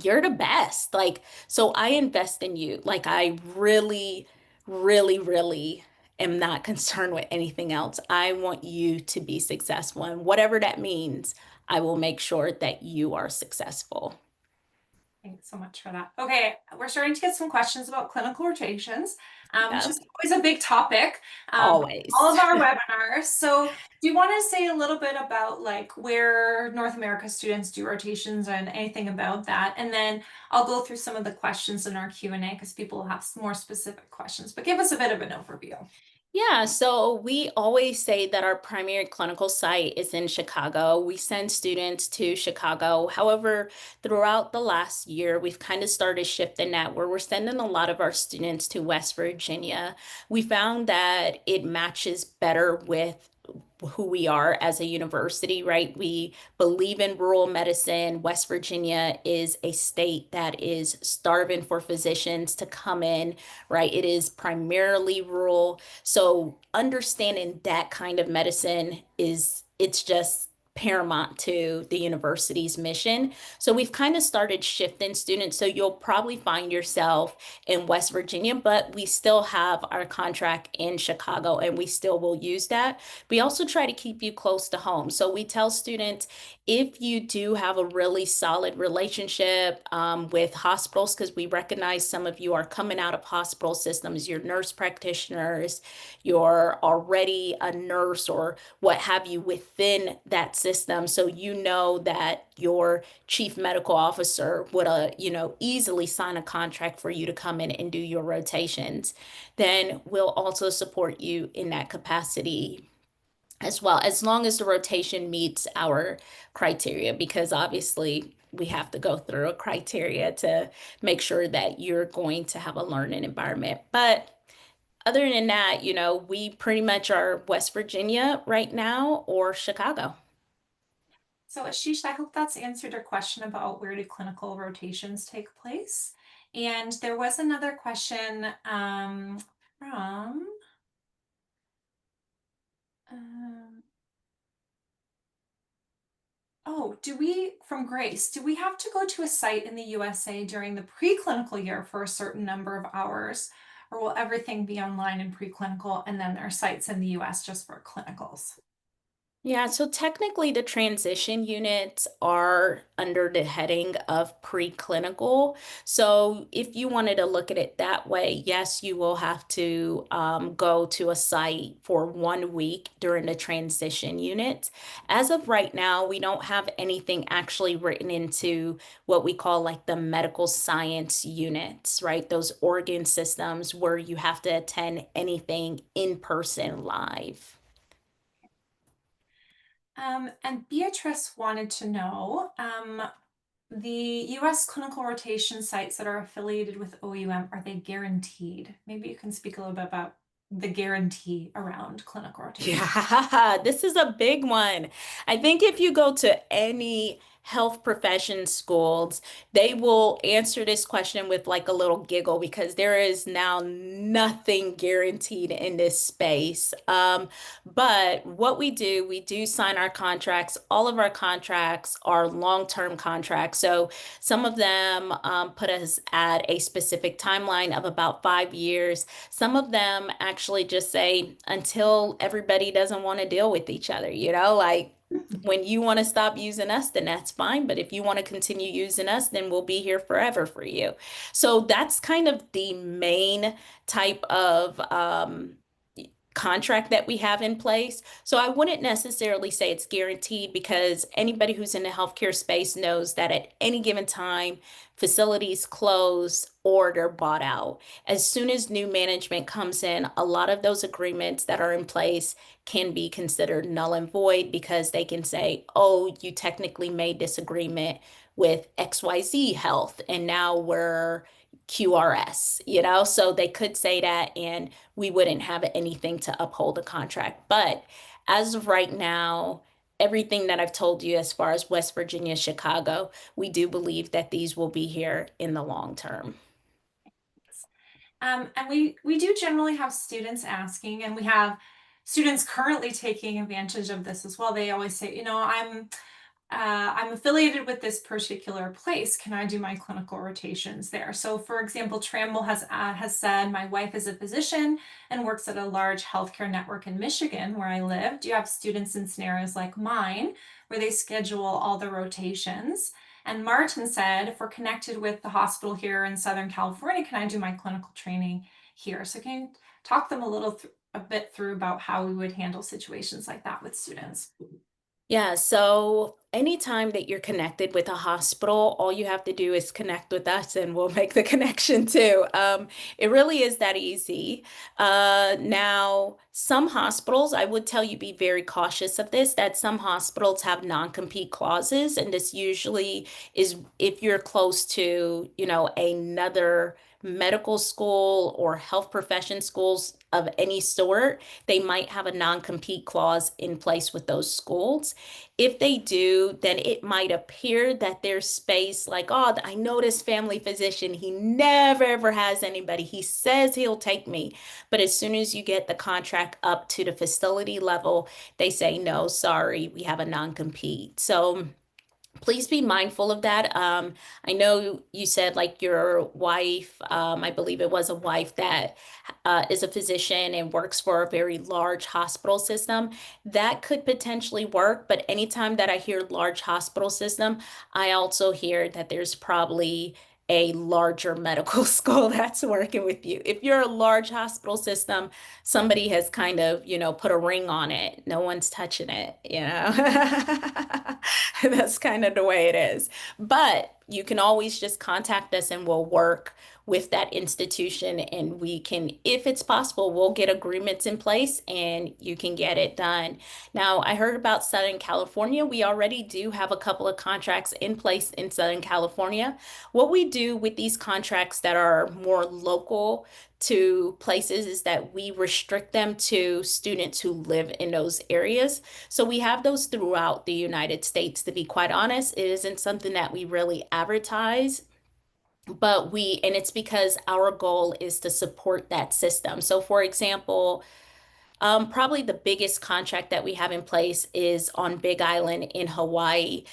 You're the best. Like, so I invest in you. Like, I really, really, really am not concerned with anything else. I want you to be successful. And whatever that means, I will make sure that you are successful. Thanks so much for that. Okay, we're starting to get some questions about clinical rotations, which is Yep, always a big topic, all always. of our webinars. So, do you want to say a little bit about like where North America students do rotations and anything about that? And then I'll go through some of the questions in our Q&A because people have more specific questions, but give us a bit of an overview. Yeah, so we always say that our primary clinical site is in Chicago. We send students to Chicago. However, throughout the last year, we've kind of started shifting that where we're sending a lot of our students to West Virginia. We found that it matches better with who we are as a university, right? We believe in rural medicine. West Virginia is a state that is starving for physicians to come in, right? It is primarily rural. So understanding that kind of medicine it's just paramount to the university's mission. So we've kind of started shifting students. So you'll probably find yourself in West Virginia, but we still have our contract in Chicago and we still will use that. We also try to keep you close to home. So we tell students if you do have a really solid relationship with hospitals, because we recognize some of you are coming out of hospital systems, you're nurse practitioners, you're already a nurse or what have you within that system. So you know that your chief medical officer would, easily sign a contract for you to come in and do your rotations. Then we'll also support you in that capacity as well, as long as the rotation meets our criteria, because obviously we have to go through a criteria to make sure that you're going to have a learning environment. But other than that, we pretty much are West Virginia right now or Chicago. So, Ashish, I hope that's answered your question about where do clinical rotations take place. And there was another question from um, oh, from Grace, do we have to go to a site in the USA during the preclinical year for a certain number of hours, or will everything be online in preclinical and then there are sites in the US just for clinicals? Yeah, so technically the transition units are under the heading of preclinical. So if you wanted to look at it that way, yes, you will have to go to a site for 1 week during the transition units. As of right now, we don't have anything actually written into what we call like the medical science units, right? Those organ systems where you have to attend anything in person live. And Beatrice wanted to know the US clinical rotation sites that are affiliated with OUM, are they guaranteed? Maybe you can speak a little bit about the guarantee around clinical rotation. Yeah, this is a big one. I think if you go to any health profession schools, they will answer this question with like a little giggle because there is now nothing guaranteed in this space. But what we do sign our contracts. All of our contracts are long-term contracts. So some of them put us at a specific timeline of about 5 years. Some of them actually just say until everybody doesn't want to deal with each other, like when you want to stop using us, then that's fine. But if you want to continue using us, then we'll be here forever for you. So that's kind of the main type of contract that we have in place. So I wouldn't necessarily say it's guaranteed because anybody who's in the healthcare space knows that at any given time, facilities close or they're bought out. As soon as new management comes in, a lot of those agreements that are in place can be considered null and void because they can say, oh, you technically made this agreement with XYZ Health, and now we're QRS, you know? So they could say that, and we wouldn't have anything to uphold the contract. But as of right now, everything that I've told you as far as West Virginia, Chicago, we do believe that these will be here in the long term. And we do generally have students asking, and we have students currently taking advantage of this as well. They always say, I'm affiliated with this particular place. Can I do my clinical rotations there? So, for example, Trammell has said, my wife is a physician and works at a large healthcare network in Michigan, where I live. Do you have students in scenarios like mine, where they schedule all the rotations? And Martin said, if we're connected with the hospital here in Southern California, can I do my clinical training here? So, can you talk them a bit through about how we would handle situations like that with students? Yeah, so anytime that you're connected with a hospital, all you have to do is connect with us and we'll make the connection too. It really is that easy. Now, some hospitals, I would tell you be very cautious of this, that some hospitals have non-compete clauses, and this usually is if you're close to, another medical school or health profession schools of any sort, they might have a non-compete clause in place with those schools. If they do, then it might appear that there's space like, oh, I know this family physician. He never ever has anybody. He says he'll take me. But as soon as you get the contract up to the facility level, they say, no, sorry, we have a non-compete. So, please be mindful of that. I know you said like your wife, I believe it was a wife that is a physician and works for a very large hospital system. That could potentially work, but anytime that I hear large hospital system, I also hear that there's probably a larger medical school that's working with you. If you're a large hospital system, somebody has kind of, put a ring on it. No one's touching it. That's kind of the way it is. But you can always just contact us and we'll work with that institution and we can, if it's possible, we'll get agreements in place and you can get it done. Now, I heard about Southern California. We already do have a couple of contracts in place in Southern California. What we do with these contracts that are more local to places is that we restrict them to students who live in those areas. So we have those throughout the United States. To be quite honest, it isn't something that we really advertise, and it's because our goal is to support that system. So, for example, probably the biggest contract that we have in place is on Big Island in Hawaii.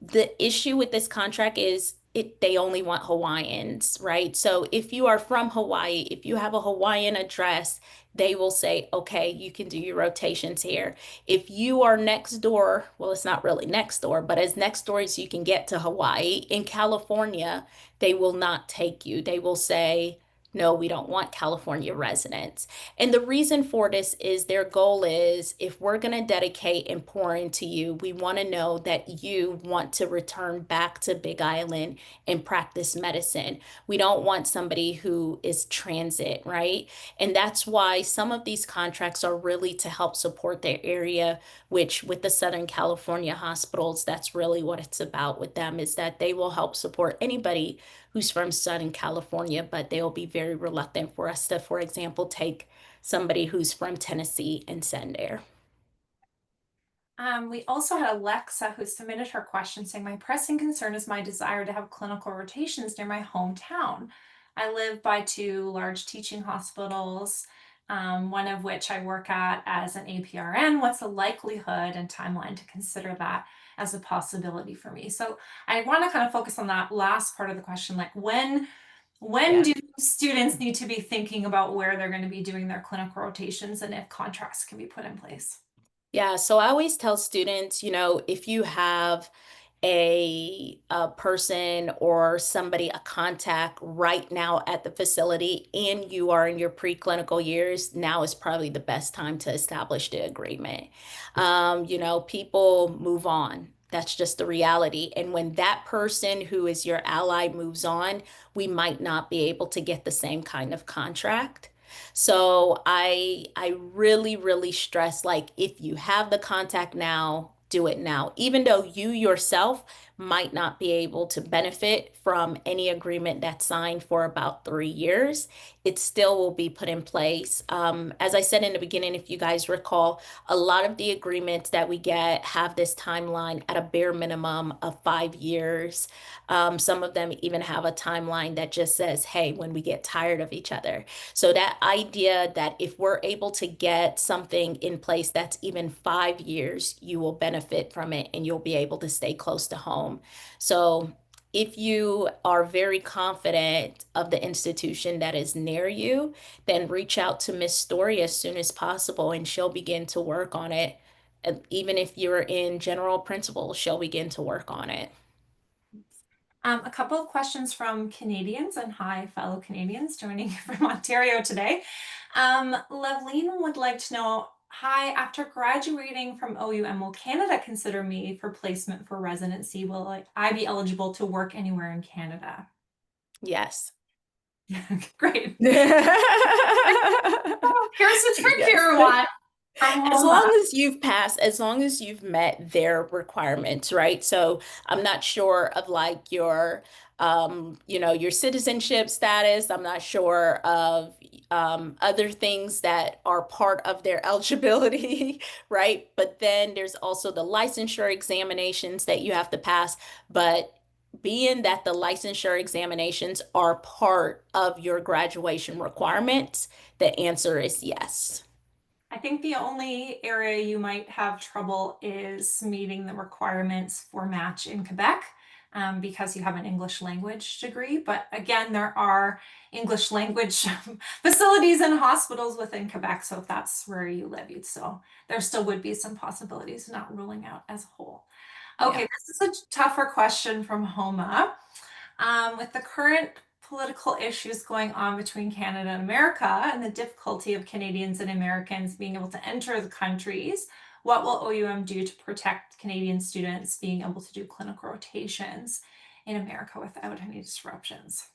The issue with this contract is they only want Hawaiians, right? So if you are from Hawaii, if you have a Hawaiian address, they will say, okay, you can do your rotations here. If you are next door, well, it's not really next door, but as next door as you can get to Hawaii, in California, they will not take you. They will say, no, we don't want California residents. And the reason for this is their goal is if we're going to dedicate and pour into you, we want to know that you want to return back to Big Island and practice medicine. We don't want somebody who is transit, right? And that's why some of these contracts are really to help support their area, which with the Southern California hospitals, that's really what it's about with them, is that they will help support anybody who's from Southern California, but they'll be very reluctant for us to, for example, take somebody who's from Tennessee and send there. We also had Alexa who submitted her question saying, my pressing concern is my desire to have clinical rotations near my hometown. I live by two large teaching hospitals, one of which I work at as an APRN. What's the likelihood and timeline to consider that as a possibility for me? So I want to kind of focus on that last part of the question, like when Yeah. do students need to be thinking about where they're going to be doing their clinical rotations and if contracts can be put in place? Yeah, so I always tell students, if you have a person or somebody, a contact right now at the facility and you are in your preclinical years, now is probably the best time to establish the agreement. People move on. That's just the reality. And when that person who is your ally moves on, we might not be able to get the same kind of contract. So I really, really stress like if you have the contact now, do it now. Even though you yourself might not be able to benefit from any agreement that's signed for about 3 years, it still will be put in place. As I said in the beginning, if you guys recall, a lot of the agreements that we get have this timeline at a bare minimum of 5 years. Some of them even have a timeline that just says, hey, when we get tired of each other. So that idea that if we're able to get something in place that's even 5 years, you will benefit from it and you'll be able to stay close to home. So if you are very confident of the institution that is near you, then reach out to Miss Story as soon as possible and she'll begin to work on it. And even if you're in general principle, she'll begin to work on it. A couple of questions from Canadians, and hi, fellow Canadians joining from Ontario today. Loveline would like to know, hi, after graduating from OUM, will Canada consider me for placement for residency? Will I be eligible to work anywhere in Canada? Yes. Great. Here's the Yes. trickier one from As Homa. long as you've passed, as long as you've met their requirements, right? So I'm not sure of like your, your citizenship status. I'm not sure of other things that are part of their eligibility, right? But then there's also the licensure examinations that you have to pass. But being that the licensure examinations are part of your graduation requirements, the answer is yes. I think the only area you might have trouble is meeting the requirements for match in Quebec, because you have an English language degree. But again, there are English language facilities and hospitals within Quebec. So if that's where you live, so there still would be some possibilities, not ruling out as a whole. Yeah. Okay, this is a tougher question from Homa. With the current political issues going on between Canada and America and the difficulty of Canadians and Americans being able to enter the countries, what will OUM do to protect Canadian students being able to do clinical rotations in America without any disruptions?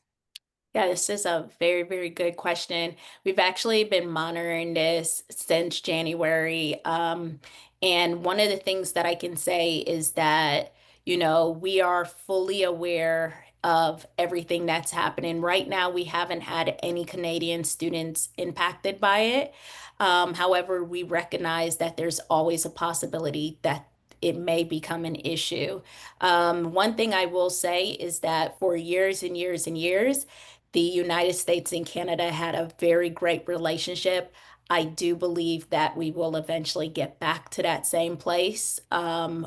Yeah, this is a very, very good question. We've actually been monitoring this since January. And one of the things that I can say is that, we are fully aware of everything that's happening. Right now, we haven't had any Canadian students impacted by it. However, we recognize that there's always a possibility that it may become an issue. One thing I will say is that for years and years and years, the United States and Canada had a very great relationship. I do believe that we will eventually get back to that same place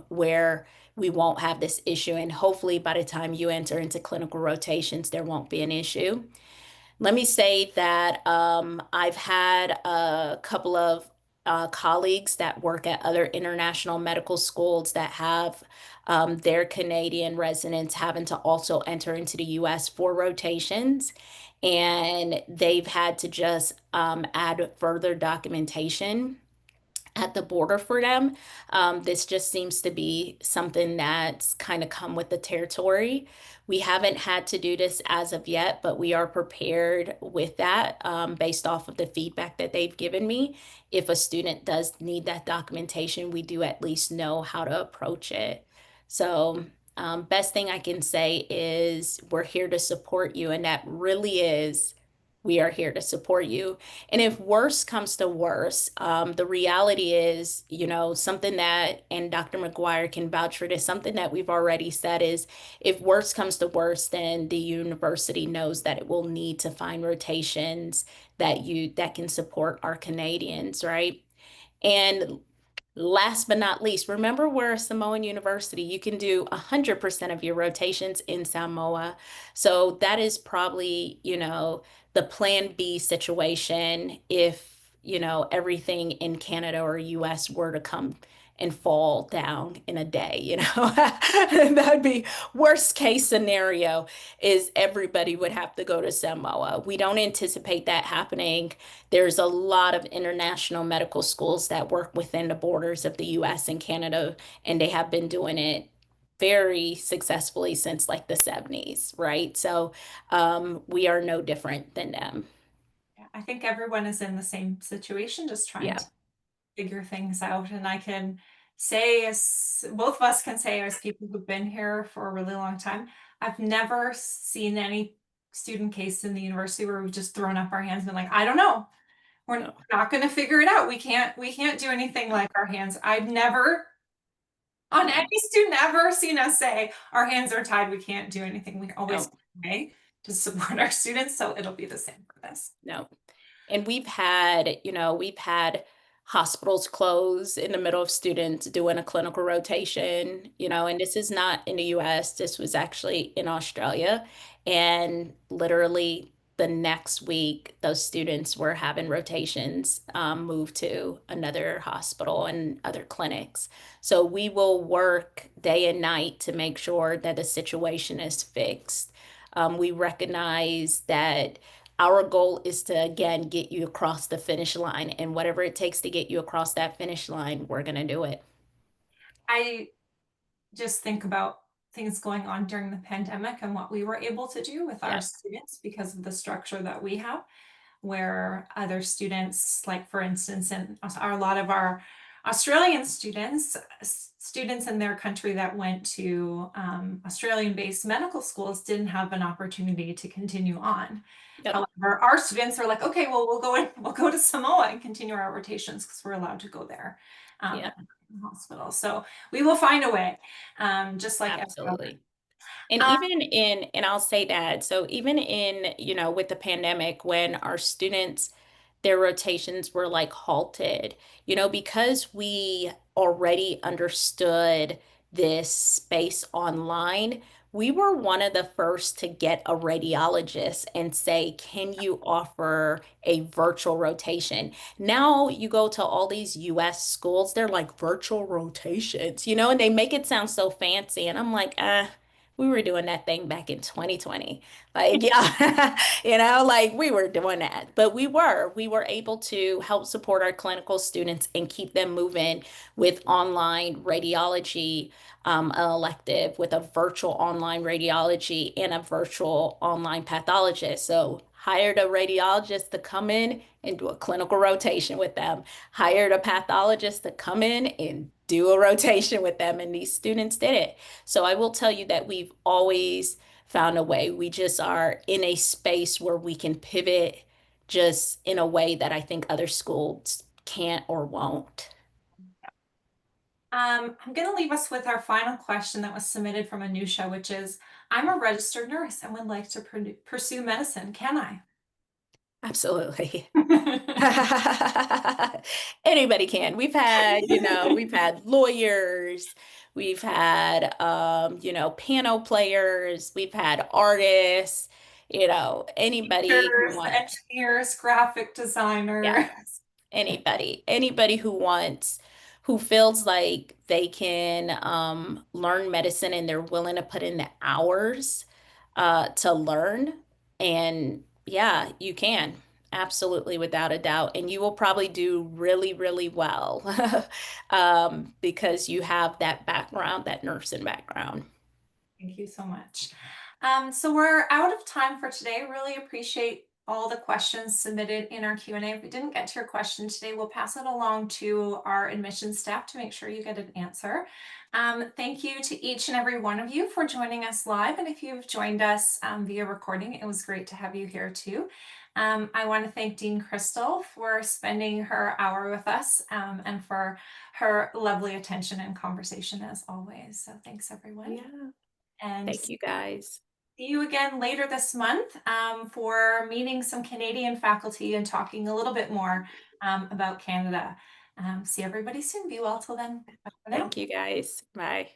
where we won't have this issue. And hopefully, by the time you enter into clinical rotations, there won't be an issue. Let me say that I've had a couple of colleagues that work at other international medical schools that have their Canadian residents having to also enter into the US for rotations. And they've had to just add further documentation at the border for them. This just seems to be something that's kind of come with the territory. We haven't had to do this as of yet, but we are prepared with that based off of the feedback that they've given me. If a student does need that documentation, we do at least know how to approach it. So, best thing I can say is we're here to support you, and that really is. We are here to support you. And if worse comes to worse, the reality is, something that, and Dr. McGuire can vouch for this, something that we've already said is if worse comes to worse, then the university knows that it will need to find rotations that can support our Canadians, right? And last but not least, remember we're a Samoan university. You can do 100% of your rotations in Samoa. So that is probably, the plan B situation if, everything in Canada or US were to come and fall down in a day, That'd be worst case scenario is everybody would have to go to Samoa. We don't anticipate that happening. There's a lot of international medical schools that work within the borders of the US and Canada, and they have been doing it very successfully since like the 70s, right? So we are no different than them. Yeah, I think everyone is in the same situation, just trying Yeah, to figure things out. And I can say, as both of us can say, as people who've been here for a really long time, I've never seen any student case in the university where we've just thrown up our hands and been like, I don't know. We're no, not going to figure it out. We can't do anything like our hands. I've never on any no, student ever seen us say our hands are tied. We can't do anything. We always no, find a way to support our students. So it'll be the same for this. no. And we've had hospitals close in the middle of students doing a clinical rotation, and this is not in the US, this was actually in Australia. And literally the next week, those students were having rotations moved to another hospital and other clinics. So we will work day and night to make sure that the situation is fixed. We recognize that our goal is to, again, get you across the finish line. And whatever it takes to get you across that finish line, we're going to do it. I just think about things going on during the pandemic and what we were able to do with our Yeah. students because of the structure that we have, where other students, like for instance, and a lot of our Australian students, students in their country that went to Australian-based medical schools didn't have an opportunity to continue on. Yep. However, our students are like, okay, well, we'll go to Samoa and continue our rotations because we're allowed to go there Yeah. at the hospital. So we will find a way, just like every other. Absolutely. And Um, and I'll say that, so even in, with the pandemic, when our students, their rotations were like halted, because we already understood this space online, we were one of the first to get a radiologist and say, can you offer a virtual rotation? Now you go to all these US schools, they're like virtual rotations, and they make it sound so fancy. And I'm like, we were doing that thing back in 2020. Like, yeah, like we were doing that. But we were able to help support our clinical students and keep them moving with online radiology, an elective with a virtual online radiology and a virtual online pathologist. So hired a radiologist to come in and do a clinical rotation with them, hired a pathologist to come in and do a rotation with them, and these students did it. So I will tell you that we've always found a way. We just are in a space where we can pivot just in a way that I think other schools can't or won't. I'm going to leave us with our final question that was submitted from Anusha, which is, I'm a registered nurse and would like to pursue medicine. Can I? Absolutely. Anybody can. We've had lawyers, we've had piano players, we've had artists, anybody who Teachers, wants. engineers, graphic Yeah. designers. Anybody who feels like they can learn medicine and they're willing to put in the hours to learn. And yeah, you can. Absolutely, without a doubt. And you will probably do really, really well because you have that background, that nursing background. Thank you so much. So we're out of time for today. Really appreciate all the questions submitted in our Q&A. If we didn't get to your question today, we'll pass it along to our admissions staff to make sure you get an answer. Thank you to each and every one of you for joining us live. And if you've joined us via recording, it was great to have you here too. I want to thank Dean Crystal for spending her hour with us and for her lovely attention and conversation as always. So thanks everyone. Yeah. And Thank see you guys. you again later this month for meeting some Canadian faculty and talking a little bit more about Canada. See everybody soon. Be well till then. Bye for now. Thank you guys. Bye.